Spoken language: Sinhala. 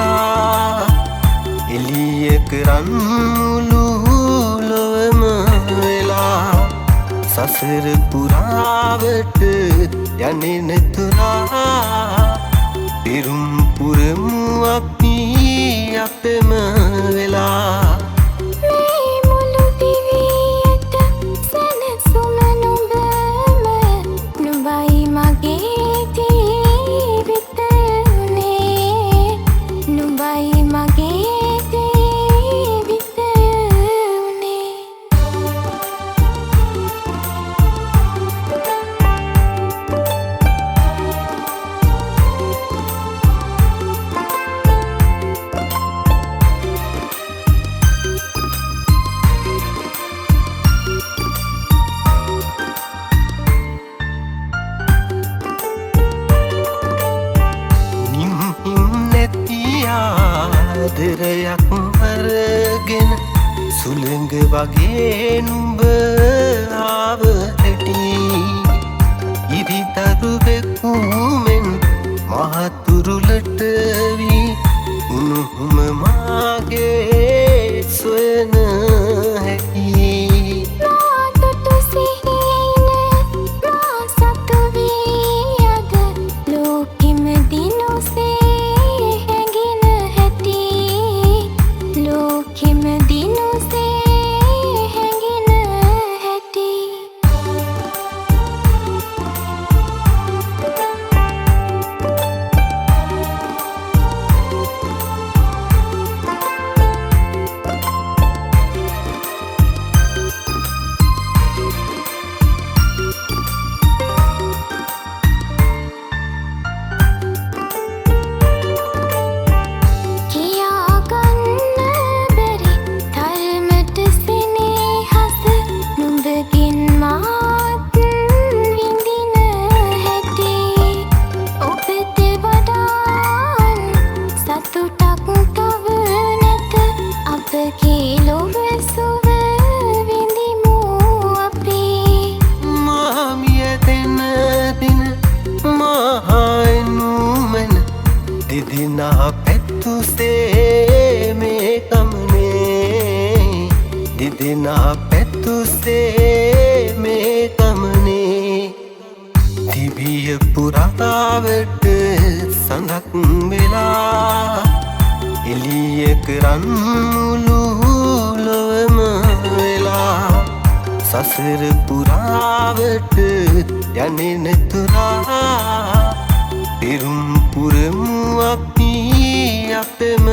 වෙලා එළිය කරන් මුළු ලොවම වෙලා සසර පුරාවට යන්නේ නැතුරා පිරුම් පුරමු අපි අපෙම වෙලා ආදරයක් අරගෙන සුළඟ වගේ නුඹ ආව හැටි ඉරිතරුවෙකු මෙන් මහතුරුලට වී උණුහුම මාගේ සොයන හැටි දෙදෙනා පැතුසේ මේ ගමනේ දෙදෙනා පැතුසේ මේ ගමනේ දිවිය පුරාවට සඳක් වෙලා එළිය කරන් මුළු ලොවම වෙලා සසර පුරාවට යන්නේ නැතුරා පිරුම් පුරමු අපි අපෙම